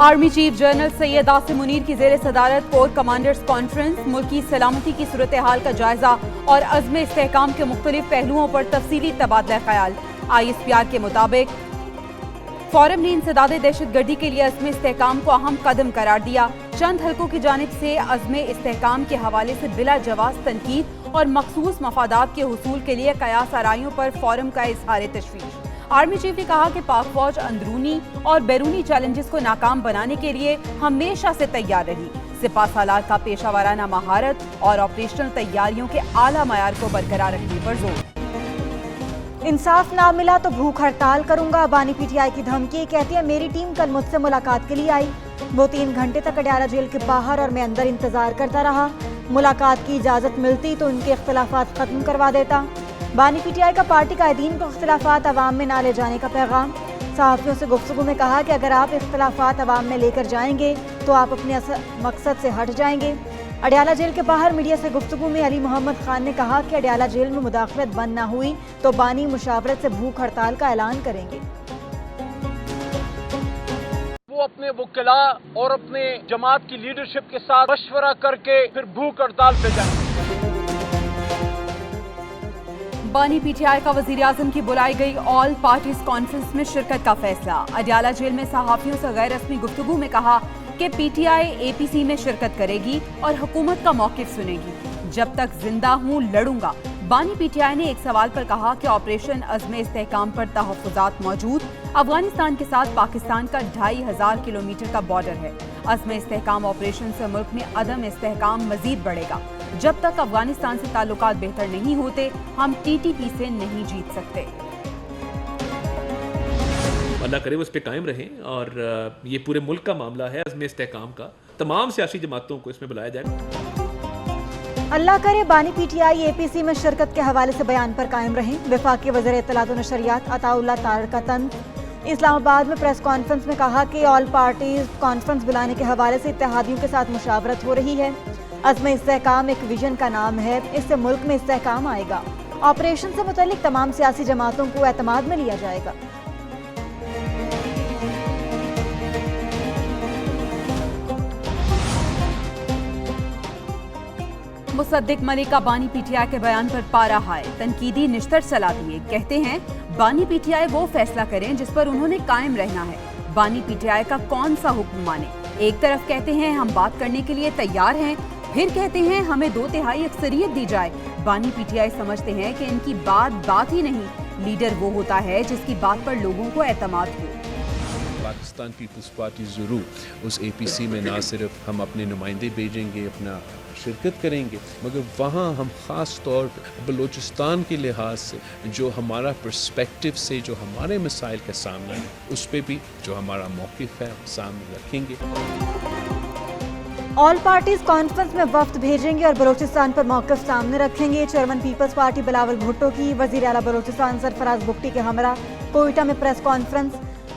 Army chief general Syed Asim Munir की ज़ेर सदारत कोर कमांडर्स कॉन्फ्रेंस मुल्क की सलामती की सूरत हाल का जायजा और अज़्म इस्तेहकाम के मुख्तलिफ पहलुओं पर तफसीली तबादला ख्याल। ISPR के मुताबिक फोरम ने इंसदाद दहशतगर्दी के लिए अज़्म इस्तेहकाम को अहम कदम करार दिया। चंद हल्कों की जानिब से अज़्म इस्तेहकाम के हवाले से बिला जवाज़ तनकीद और मखसूस मफादात के हुसूल के लिए कयास आराइयों पर फोरम का इजहार तशवीश। आर्मी चीफ ने कहा कि पाक फौज अंदरूनी और बैरूनी चैलेंजेस को नाकाम बनाने के लिए हमेशा से तैयार रही। सिपा सालार का पेशा वाराना महारत और ऑपरेशनल तैयारियों के आला मयार को बरकरार रखने पर जोर। इंसाफ ना मिला तो भूख हड़ताल करूंगा, बानी PTI की धमकी। कहती है मेरी टीम कल मुझसे मुलाकात के लिए आई, वो 3 घंटे तक अडयाला जेल के बाहर और मैं अंदर इंतजार करता रहा। मुलाकात की इजाजत मिलती तो उनके इख्तलाफात खत्म करवा देता। बानी PTI का पार्टी कायदीन को इख्तलाफात अवाम में ना ले जाने का पैगाम। सहाफ़ियों से गुफ्तगू में कहा कि अगर आप इख्तलाफात अवाम में लेकर जाएंगे तो आप अपने मकसद से हट जाएंगे। अडयाला जेल के बाहर मीडिया से गुफ्तगू में अली मोहम्मद खान ने कहा कि अडयाला जेल में मुदाखलत बंद ना हुई तो बानी मुशावरत से भूख हड़ताल का ऐलान करेंगे। वो अपने वकीला और अपने जमात की लीडरशिप के साथ मशवरा करके फिर भूख हड़ताल पे जाएंगे। बानी PTI का वज़ीर आज़म की बुलाई गई ऑल पार्टीज कॉन्फ्रेंस में शिरकत का फैसला। अडयाला जेल में सहाफ़ियों से गैर रस्मी गुफ्तगू में कहा कि PTI APC में शिरकत करेगी और हुकूमत का मौक़िफ़ सुनेगी। जब तक जिंदा हूँ लड़ूंगा। बानी PTI ने एक सवाल पर कहा कि ऑपरेशन अज़्म इस्तेहकाम पर तहफ़्फ़ुज़ात मौजूद। अफगानिस्तान के साथ पाकिस्तान का 2500 किलोमीटर का बॉर्डर है। अज़्म इस्तेहकाम ऑपरेशन से मुल्क में अदम इस्तेहकाम मज़ीद बढ़ेगा। जब तक अफगानिस्तान से ताल्लुकात बेहतर नहीं होते हम TTP से नहीं जीत सकते। अल्लाह करे वो इस पे कायम रहें और ये पूरे मुल्क का मामला है अज़्म इस्तेहकाम का। तमाम सियासी जमातों को इसमें बुलाया जाए। अल्लाह करे बानी PTI APC में शिरकत के हवाले से बयान पर कायम रहें। वफाकी वज़ीर इत्तलात व नशरियात अताउल्लाह तारड़ का तंज इस्लामाबाद में प्रेस कॉन्फ्रेंस में कहा कि ऑल पार्टीज कॉन्फ्रेंस बुलाने के हवाले से इत्तेहादियों के साथ मुशावरत हो रही है। अज़्म इस्तेहकाम एक विजन का नाम है, इससे मुल्क में इस्तेहकाम आएगा। ऑपरेशन से मुतालिक तमाम सियासी जमातों को एतमाद में लिया जाएगा। मुसद्दिक मलिक का बानी PTI के बयान पर पारा हाय, तनकीदी निश्तर चला दिए। कहते हैं बानी PTI वो फैसला करें जिस पर उन्होंने कायम रहना है। बानी PTI का कौन सा हुक्म माने। एक तरफ कहते हैं हम बात करने के लिए तैयार हैं, फिर कहते हैं हमें 2/3 अक्सरियत दी जाए। बानी PTI समझते हैं कि इनकी बात ही नहीं, लीडर वो होता है जिसकी बात पर लोगों को एतमाद हो। पाकिस्तान पीपल्स पार्टी ज़रूर उस APC में ना सिर्फ हम अपने नुमाइंदे भेजेंगे, अपना शिरकत करेंगे, मगर वहाँ हम ख़ास तौर पर बलूचिस्तान के लिहाज से जो हमारा पर्सपेक्टिव से जो हमारे मसाइल का सामना है उस पर भी जो हमारा मौक़िफ़ है सामने रखेंगे। ऑल पार्टीज कॉन्फ्रेंस में वफ्द भेजेंगे और बलूचिस्तान पर मौक़िफ़ सामने रखेंगे। Chairman Peoples Party Bilawal Bhutto की वज़ीर आला बलूचिस्तान सरफराज बुगटी के हमरा कोयटा में प्रेस कॉन्फ्रेंस।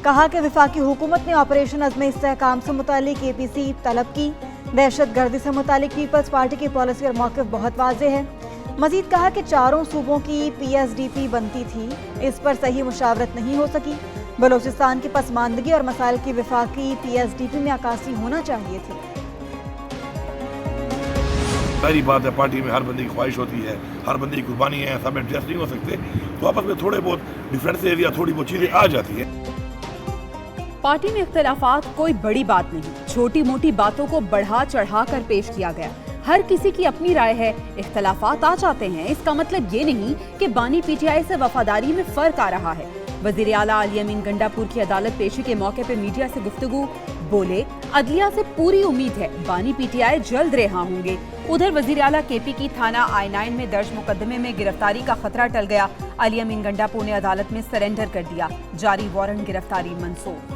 कहा कि वफाकी हुकूमत ने ऑपरेशन अज़्म इस्तेहकाम से मुतालिक APC तलब की। दहशत गर्दी से मुतालिक पीपल्स पार्टी की पॉलिसी और मौक़िफ़ बहुत वाज़ेह है। मज़ीद कहा कि 4 सूबों की PSDP बनती थी, इस पर सही मुशावरत नहीं हो सकी। बलूचिस्तान की पसमानदगी और मसाइल की वफाकी PSDP में अक्कासी होना चाहिए थी। सारी बात है, पार्टी में हर बंदे की ख्वाहिश होती है, हर बंदे की कुर्बानी है, सब एडजस्ट नहीं हो सकते, तो आपस में थोड़े बहुत डिफरेंसेस या थोड़ी बहुत चीज़ें आ जाती है। पार्टी में इख्तलाफात कोई बड़ी बात नहीं, छोटी मोटी बातों को बढ़ा चढ़ा कर पेश किया गया। हर किसी की अपनी राय है, इख्तलाफात आ जाते हैं, इसका मतलब ये नहीं कि बानी PTI से वफादारी में फर्क आ रहा है। वज़ीर आला अली अमीन गंडापुर की अदालत पेशी के मौके पर मीडिया से गुफ्तगू बोले, अदलिया से पूरी उम्मीद है बानी PTI जल्द रिहा होंगे। उधर वज़ीर आला KP की थाना I9 में दर्ज मुकदमे में गिरफ्तारी का खतरा टल गया। अली अमीन गंडापुर ने अदालत में सरेंडर कर दिया, जारी वारंट गिरफ्तारी मंसूख।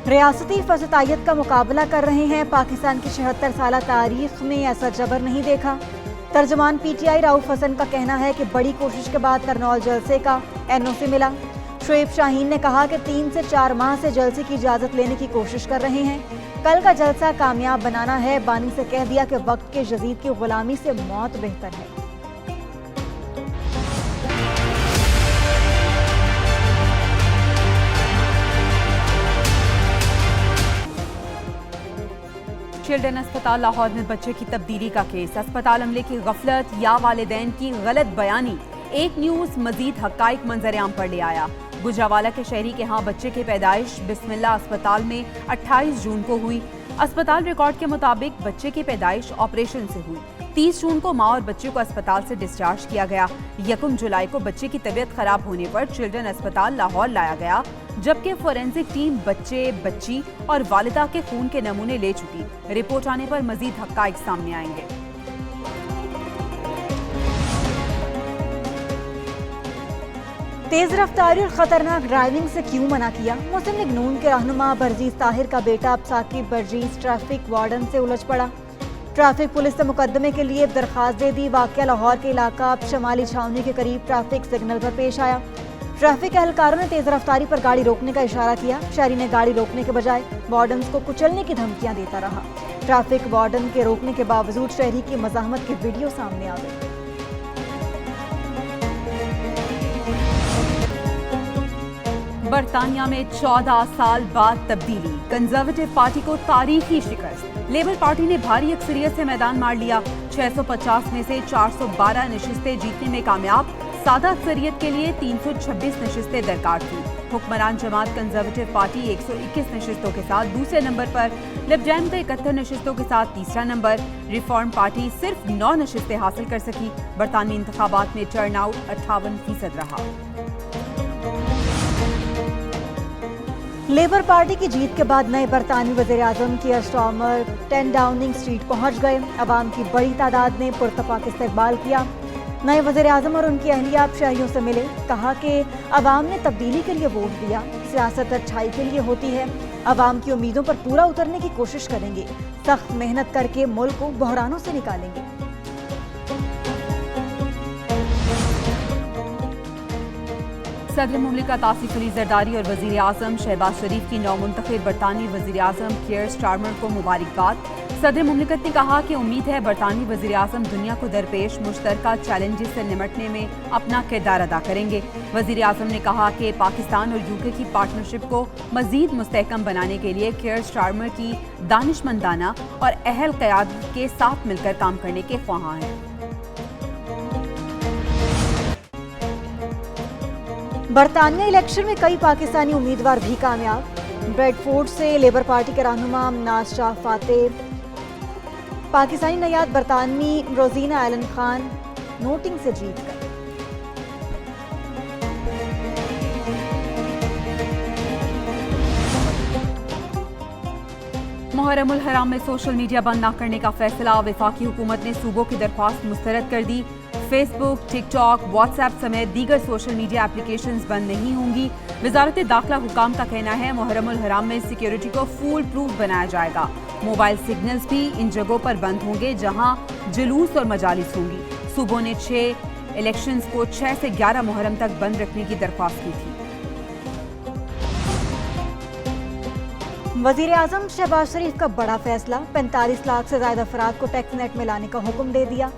रियासती फसतायत का मुकाबला कर रहे हैं, पाकिस्तान की 76 साल तारीख में ऐसा जबर नहीं देखा। तर्जमान PTI राउफ हसन का कहना है कि बड़ी कोशिश के बाद करनौल जलसे का NOC मिला। शोएब शाहीन ने कहा कि 3 से 4 माह से जलसे की इजाज़त लेने की कोशिश कर रहे हैं, कल का जलसा कामयाब बनाना है। बानी से कह दिया कि वक्त के जदीद की गुलामी से मौत बेहतर है। चिल्ड्रन अस्पताल लाहौर में बच्चे की तब्दीली का केस, अस्पताल अमले की गफलत या वालिदैन की गलत बयानी, एक न्यूज़ मजीद हक़ाइक़ मंजर-ए-आम पर ले आया। गुजरावाला के शहरी के यहाँ बच्चे की पैदाइश बिस्मिल्लाह अस्पताल में 28 जून को हुई। अस्पताल रिकॉर्ड के मुताबिक बच्चे की पैदाइश ऑपरेशन से हुई। 30 जून को माँ और बच्चे को अस्पताल से डिस्चार्ज किया गया। 1 जुलाई को बच्चे की तबीयत खराब होने पर चिल्ड्रन अस्पताल लाहौर लाया गया, जबकि फोरेंसिक टीम बच्चे, बच्ची और वालिदा के खून के नमूने ले चुकी। रिपोर्ट आने पर मजीद हक़ाइक़ सामने आएंगे। तेज रफ्तारी और खतरनाक ड्राइविंग से क्यों मना किया? मुस्लिम लीग नून के रहनुमा बरजीज ताहिर का बेटा साकिब बरजीज ट्रैफिक वार्डन से उलझ पड़ा। ट्रैफिक पुलिस से मुकदमे के लिए दरखास्त दे दी। वाक़या लाहौर के इलाका शमाली छावनी के करीब ट्रैफिक सिग्नल पर पेश आया। ट्रैफिक एहलकारों ने तेज रफ्तारी पर गाड़ी रोकने का इशारा किया। शहरी ने गाड़ी रोकने के बजाय वार्डन को कुचलने की धमकियां देता रहा। ट्रैफिक वार्डन के रोकने के बावजूद शहरी की मज़ाहमत की वीडियो सामने आ गई। बरतानिया में 14 साल बाद तब्दीली, कंजर्वेटिव पार्टी को तारीखी शिकस्त। लेबर पार्टी ने भारी अक्सरियत से मैदान मार लिया। 650 में से 412 नशिस्तें जीतने में कामयाब। सादा अक्सरियत के लिए 326 नशिस्तें दरकार थी। हुक्मरान जमात कंजर्वेटिव पार्टी 121 नशिस्तों के साथ दूसरे नंबर पर, लेफ्ट जैम 71 नशिस्तों के साथ तीसरा नंबर। रिफॉर्म पार्टी सिर्फ 9 नशिस्तें हासिल कर सकी। बरतानवी इंतखाबात में टर्न आउट 58% रहा। लेबर पार्टी की जीत के बाद नए बरतानवी वज़ीर-ए-आज़म कीयर स्टार्मर 10 डाउनिंग स्ट्रीट पहुंच गए। अवाम की बड़ी तादाद ने पुरतपाक इस्तकबाल किया। नए वज़ीर-ए-आज़म और उनकी अहलिया शहरियों से मिले। कहा कि अवाम ने तब्दीली के लिए वोट दिया, सियासत अच्छाई के लिए होती है। अवाम की उम्मीदों पर पूरा उतरने की कोशिश करेंगे। सख्त मेहनत करके मुल्क को बहरानों से निकालेंगे। सदर मुमलिकत आसिफ अली जरदारी और वज़ीर आज़म शहबाज शरीफ की नौमुंतखब बरतानवी वज़ीर आज़म कीयर स्टार्मर को मुबारकबाद। सदर मुमलिकत ने कहा कि उम्मीद है बरतानवी वज़ीर आज़म दुनिया को दरपेश मुश्तरका चैलेंजेस से निमटने में अपना किरदार अदा करेंगे। वज़ीर आज़म ने कहा कि पाकिस्तान और यूके की पार्टनरशिप को मज़ीद मुस्तहकम बनाने के लिए कीयर स्टार्मर की दानिशमंदाना और अहल क़यादत के साथ मिलकर काम करने के ख्वाहां हैं। बरतानिया इलेक्शन में कई पाकिस्तानी उम्मीदवार भी कामयाब। ब्रेडफोर्ड से लेबर पार्टी के रहनुमा नाज शाह फातेह, पाकिस्तानी नयाद बरतानवी रोजीना एलन खान नोटिंग से जीत गए। मुहर्रमुल हराम में सोशल मीडिया बंद न करने का फैसला। वफाकी हुकूमत ने सूबों की दरख्वास्त मुस्तरद कर दी। फेसबुक, टिकटॉक, व्हाट्सएप समेत दीगर सोशल मीडिया एप्लीकेशंस बंद नहीं होंगी। वजारत दाखिला हुकाम का कहना है मुहर्रमुल हराम में सिक्योरिटी को फूल प्रूफ बनाया जाएगा। मोबाइल सिग्नल्स भी इन जगहों पर बंद होंगे जहां जुलूस और मजालिस होंगी। सूबों ने 6 इलेक्शंस को 6 से 11 मुहर्रम तक बंद रखने की दरख्वास्त की थी। वज़ीर आज़म शहबाज शरीफ का बड़ा फैसला, 45 लाख से ज्यादा अफराद को टैक्स नेट में लाने का हुक्म दे दिया।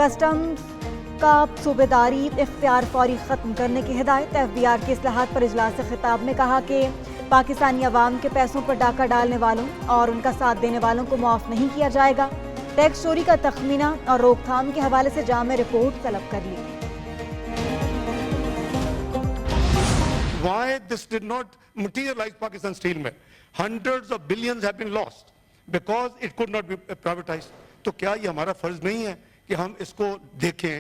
कस्टम्स का सूबेदारी इख्तियार फौरी खत्म करने की हिदायत। FBR के इस्लाहात पर इजलास से खिताब में कहा कि पाकिस्तानी अवाम के पैसों पर डाका डालने वालों और उनका साथ देने वालों को मुआफ नहीं किया जाएगा। टैक्स चोरी का तखमीना और रोकथाम के हवाले से जामे रिपोर्ट तलब कर ली। Why this did not materialize Pakistan Steel Mill? Hundreds of billions have been lost because it could not be privatized. तो क्या ये हमारा फर्ज नहीं है कि हम इसको देखें?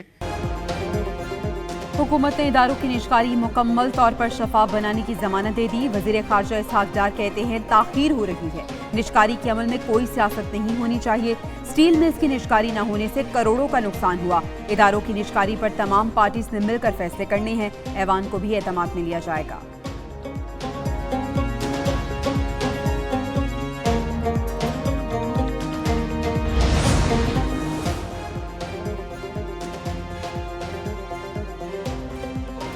हुकूमत ने इदारों की निष्कारी मुकम्मल तौर पर शफाफ बनाने की जमानत दे दी। वज़ीर ख़ारजा इसहाक डार कहते हैं ताख़ीर हो रही है। निष्कारी के अमल में कोई सियासत नहीं होनी चाहिए। स्टील मिल्स की निष्कारी न होने से करोड़ों का नुकसान हुआ। इदारों की निष्कारी पर तमाम पार्टीज ने मिलकर फैसले करने हैं। ऐवान को भी एतमाद में लिया जाएगा।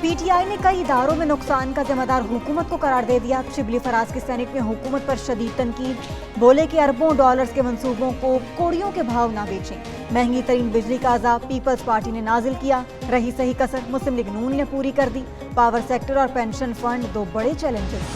PTI ने कई इदारों में नुकसान का जिम्मेदार हुकूमत को करार दे दिया। शिबली फराज की सेनेट में हुकूमत पर शदीद तनकीद, बोले कि अरबों डॉलर्स के मंसूबों को कोड़ियों के भाव ना बेचें। महंगी तरीन बिजली का अज़ाब पीपल्स पार्टी ने नाजिल किया। रही सही कसर मुस्लिम लीग नून ने पूरी कर दी। पावर सेक्टर और पेंशन फंड दो बड़े चैलेंजेस।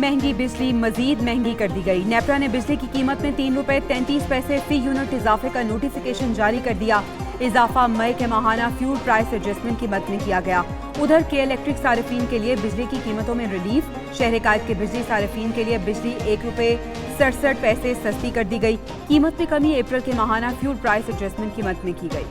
महंगी बिजली मजीद महंगी कर दी गई। नेपरा ने बिजली की कीमत में ₹3.33 फी यूनिट इजाफे का नोटिफिकेशन जारी कर दिया। इजाफा मई के माहाना फ्यूल प्राइस एडजस्टमेंट की मद में किया गया। उधर के इलेक्ट्रिक सार्फिन के लिए बिजली की कीमतों में रिलीफ। शहर कायद के बिजली सार्फिन के लिए बिजली ₹1.67 सस्ती कर दी गई। कीमत में कमी अप्रैल के माहाना फ्यूल प्राइस एडजस्टमेंट की मद में की गई।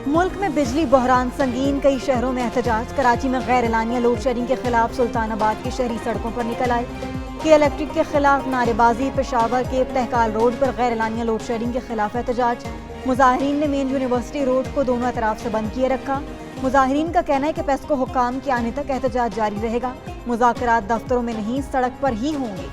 मुल्क में बिजली बहरान संगीन, कई शहरों में एहतजाज। कराची में गैर एलानिया लोड शेडिंग के खिलाफ सुल्तानाबाद के शहरी सड़कों पर निकल आए। के इलेक्ट्रिक के खिलाफ नारेबाजी। पेशावर के तहकाल रोड पर गैर एलानिया लोड शेडिंग के खिलाफ एहतजाज। मुजाहिरीन ने मेन यूनिवर्सिटी रोड को दोनों तरफ से बंद किए रखा। मुजाहिरीन का कहना है कि पेस्को हुक्काम के आने तक एहतजाज जारी रहेगा। मुज़ाकरात दफ्तरों में नहीं, सड़क पर ही होंगे।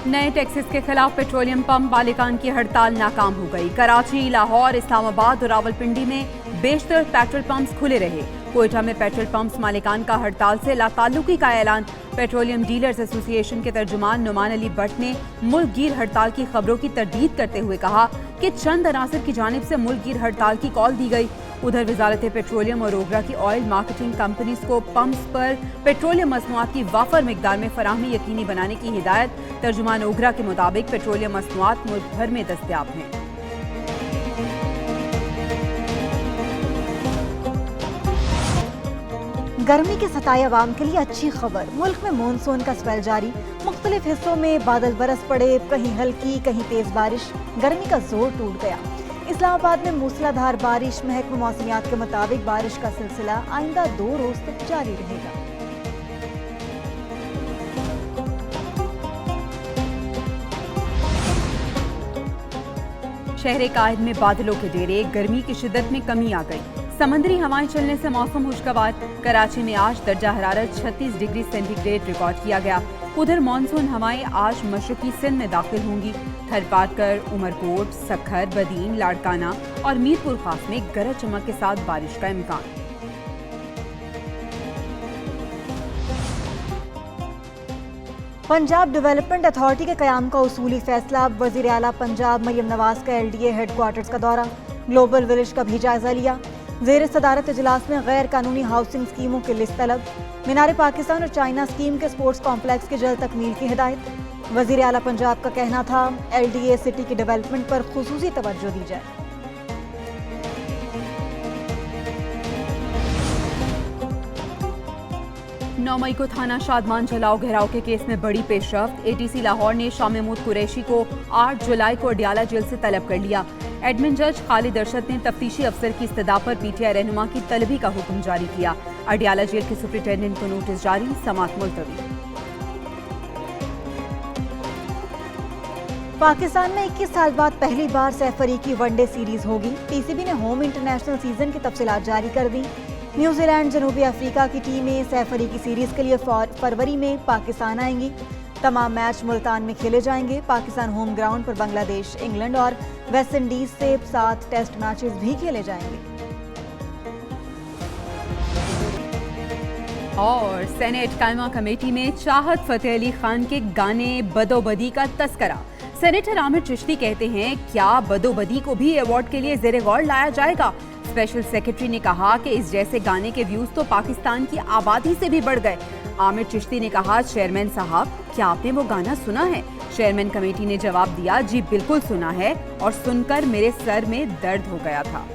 नए टैक्सेस के खिलाफ पेट्रोलियम पंप मालिकान की हड़ताल नाकाम हो गई। कराची, लाहौर, इस्लामाबाद और रावलपिंडी में बेशतर पेट्रोल पंप्स खुले रहे। कोयटा में पेट्रोल पंप्स मालिकान का हड़ताल से लाताल्लुकी का ऐलान। पेट्रोलियम डीलर्स एसोसिएशन के तर्जुमान नुमान अली भट्ट ने मुल्क गिर हड़ताल की खबरों की तरदीद करते हुए कहा कि चंद अनासर की जानिब से मुल्क गिर हड़ताल की कॉल दी गई। उधर वजारत पेट्रोलियम और ओगरा की ऑयल मार्केटिंग कंपनीज को पंप्स पर पेट्रोलियम मसनूआत की वाफर मिकदार में फराहमी यकीनी बनाने की हिदायत। तर्जुमान ओगरा के मुताबिक पेट्रोलियम मसनूआत मुल्क भर में दस्तयाब हैं। गर्मी के सताए अवाम के लिए अच्छी खबर। मुल्क में मानसून का स्पेल जारी। मुख्तलिफ हिस्सों में बादल बरस पड़े, कहीं हल्की कहीं तेज बारिश। गर्मी का जोर टूट गया। इस्लामाबाद में मूसलाधार बारिश। महकमा मौसमियात के मुताबिक बारिश का सिलसिला आइंदा 2 रोज तक जारी रहेगा। शहर कायद में बादलों के डेरे, गर्मी की शिद्दत में कमी आ गई। समंदरी हवाएं चलने से मौसम खुशगवार। कराची में आज दर्जा हरारत 36 डिग्री सेंटीग्रेड रिकॉर्ड किया गया। उधर मानसून हवाएं आज मशरकी सिंध में दाखिल होंगी। थरपारकर, उमरकोट, सखर, बदीन, लाड़काना और मीरपुर खास में गरज चमक के साथ बारिश का इम्कान। पंजाब डेवलपमेंट अथॉरिटी के क़याम का उसूली फैसला। वज़ीर आला पंजाब मरियम नवाज का LDA हेडक्वार्टर्स का दौरा। ग्लोबल विलेज का भी जायजा लिया। ज़ेर सदारत इजलास में गैर कानूनी हाउसिंग स्कीमों की लिस्ट तलब। मीनार पाकिस्तान और चाइना स्कीम के स्पोर्ट्स कॉम्प्लेक्स की जल्द तकमील की हिदायत। वज़ीर आला पंजाब का कहना था LDA सिटी की डेवलपमेंट पर खुसूसी तवज्जो दी जाए। नौ मई को थाना शादमान जलाओ घेराव के केस में बड़ी पेशरफ्त। ATC लाहौर ने शाह महमूद कुरैशी को 8 जुलाई को अडियाला जेल से तलब कर लिया। एडमिन जज खालिद अरशद ने तफ्तीशी अफसर की इस्तदा पर PTI रहनुमा की तलबी का हुक्म जारी किया। अडियाला जेल के सुपरिटेंडेंट को नोटिस जारी, समाअत मुलतवी। पाकिस्तान में 21 साल बाद पहली बार सैफरी की वनडे सीरीज होगी। PCB ने होम इंटरनेशनल सीजन की तफसीलात जारी कर दी। न्यूजीलैंड, जनूबी अफ्रीका की टीमें सैफरी की सीरीज के लिए फरवरी में पाकिस्तान आएंगी। तमाम मैच मुल्तान में खेले जाएंगे। पाकिस्तान होम ग्राउंड पर बांग्लादेश, इंग्लैंड और वेस्ट इंडीज से 7 टेस्ट मैचेस भी खेले जाएंगे। और सेनेट कायमा कमेटी में चाहत फतेह अली खान के गाने बदोबदी का तस्करा। सेनेटर आमिर चिश्ती कहते हैं, क्या बदोबदी को भी अवार्ड के लिए ज़ेरे गौर लाया जाएगा? स्पेशल सेक्रेटरी ने कहा कि इस जैसे गाने के व्यूज तो पाकिस्तान की आबादी से भी बढ़ गए। आमिर चिश्ती ने कहा, चेयरमैन साहब, क्या आपने वो गाना सुना है? चेयरमैन कमेटी ने जवाब दिया, जी बिल्कुल सुना है और सुनकर मेरे सर में दर्द हो गया था।